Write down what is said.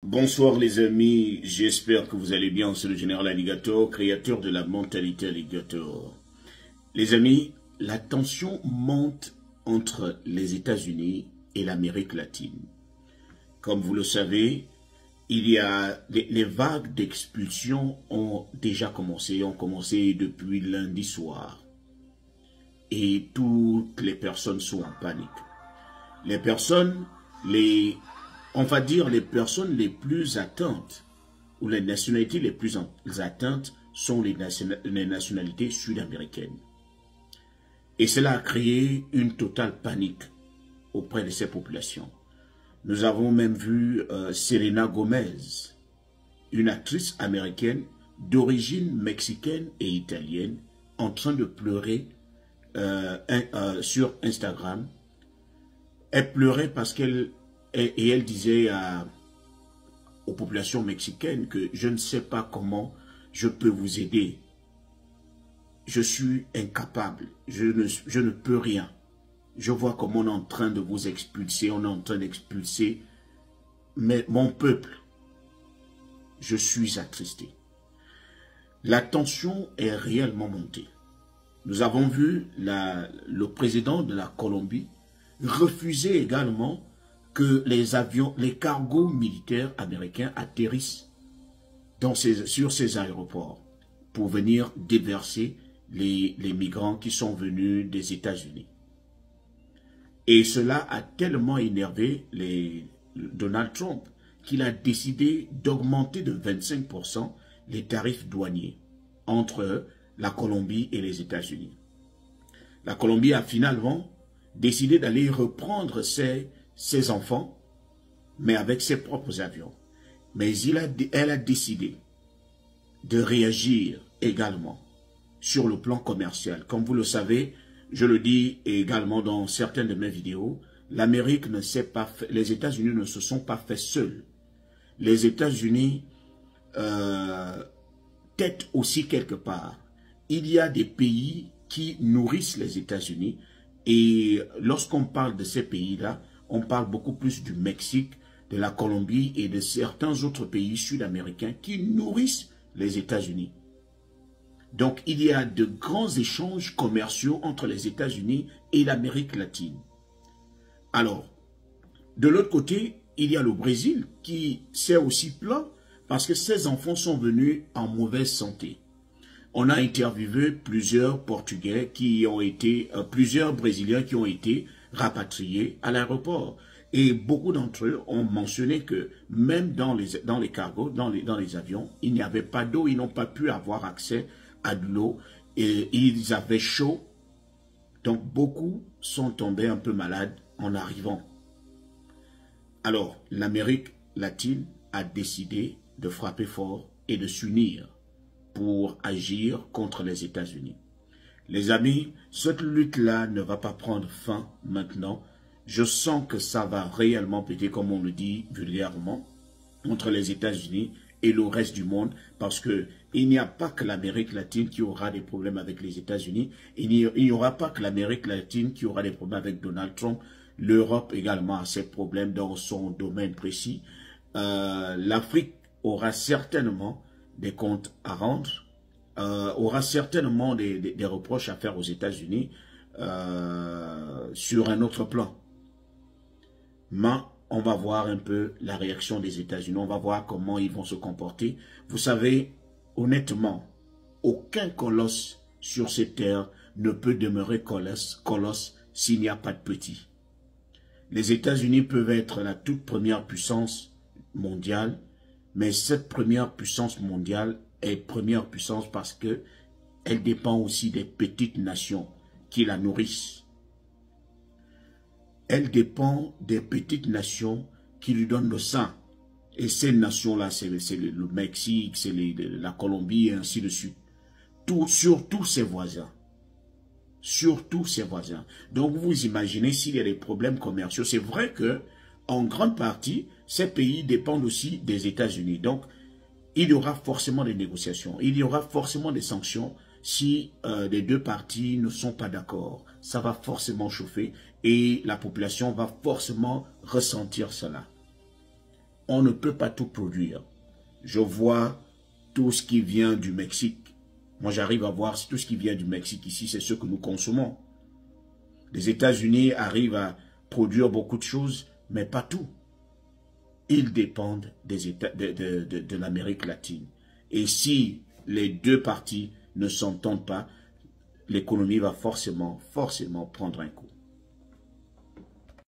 Bonsoir les amis, j'espère que vous allez bien. C'est le général Alligator, créateur de la mentalité Alligator. Les amis, la tension monte entre les États-Unis et l'Amérique latine. Comme vous le savez, les vagues d'expulsion ont déjà commencé, depuis lundi soir. Et toutes les personnes sont en panique. On va dire les personnes les plus atteintes, ou les nationalités les plus atteintes sont les nationalités sud-américaines. Et cela a créé une totale panique auprès de ces populations. Nous avons même vu Selena Gomez, une actrice américaine d'origine mexicaine et italienne, en train de pleurer sur Instagram. Elle pleurait parce qu'elle disait aux populations mexicaines que je ne sais pas comment je peux vous aider. Je suis incapable, je ne peux rien. Je vois comment on est en train de vous expulser, on est en train d'expulser mon peuple. Je suis attristé. La tension est réellement montée. Nous avons vu le président de la Colombie refuser également que les cargos militaires américains atterrissent sur ces aéroports pour venir déverser les migrants qui sont venus des États-Unis. Et cela a tellement énervé Donald Trump qu'il a décidé d'augmenter de 25% les tarifs douaniers entre la Colombie et les États-Unis. La Colombie a finalement décidé d'aller reprendre ses enfants, mais avec ses propres avions. Mais elle a décidé de réagir également sur le plan commercial. Comme vous le savez, je le dis également dans certaines de mes vidéos, l'Amérique ne s'est pas fait, les États-Unis ne se sont pas faits seuls. Les États-Unis têtent aussi quelque part. Il y a des pays qui nourrissent les États-Unis et lorsqu'on parle de ces pays-là, on parle beaucoup plus du Mexique, de la Colombie et de certains autres pays sud-américains qui nourrissent les États-Unis. Donc, il y a de grands échanges commerciaux entre les États-Unis et l'Amérique latine. Alors, de l'autre côté, il y a le Brésil qui s'est aussi plaint parce que ses enfants sont venus en mauvaise santé. On a interviewé plusieurs Portugais plusieurs Brésiliens qui ont été rapatriés à l'aéroport. Et beaucoup d'entre eux ont mentionné que même dans les cargos, dans les avions, il n'y avait pas d'eau, ils n'ont pas pu avoir accès à de l'eau et ils avaient chaud. Donc beaucoup sont tombés un peu malades en arrivant. Alors l'Amérique latine a décidé de frapper fort et de s'unir pour agir contre les États-Unis. Les amis, cette lutte-là ne va pas prendre fin maintenant. Je sens que ça va réellement péter, comme on le dit vulgairement, entre les États-Unis et le reste du monde, parce que il n'y a pas que l'Amérique latine qui aura des problèmes avec les États-Unis, il n'y aura pas que l'Amérique latine qui aura des problèmes avec Donald Trump, l'Europe également a ses problèmes dans son domaine précis. L'Afrique aura certainement des comptes à rendre, aura certainement des reproches à faire aux États-Unis sur un autre plan. Mais on va voir un peu la réaction des États-Unis, on va voir comment ils vont se comporter. Vous savez, honnêtement, aucun colosse sur cette terre ne peut demeurer colosse s'il n'y a pas de petit. Les États-Unis peuvent être la toute première puissance mondiale, mais cette première puissance mondiale est première puissance parce qu'elle dépend aussi des petites nations qui la nourrissent. Elle dépend des petites nations qui lui donnent le sang. Et ces nations-là, c'est le Mexique, c'est la Colombie et ainsi de suite. Surtout ses voisins. Surtout ses voisins. Donc vous imaginez s'il y a des problèmes commerciaux. C'est vrai que en grande partie, ces pays dépendent aussi des États-Unis. Donc, il y aura forcément des négociations. Il y aura forcément des sanctions si les deux parties ne sont pas d'accord. Ça va forcément chauffer et la population va forcément ressentir cela. on ne peut pas tout produire. Je vois tout ce qui vient du Mexique. Moi, j'arrive à voir tout ce qui vient du Mexique ici, c'est ce que nous consommons. Les États-Unis arrivent à produire beaucoup de choses, mais pas tout. Ils dépendent des États, de l'Amérique latine. Et si les deux parties ne s'entendent pas, l'économie va forcément prendre un coup.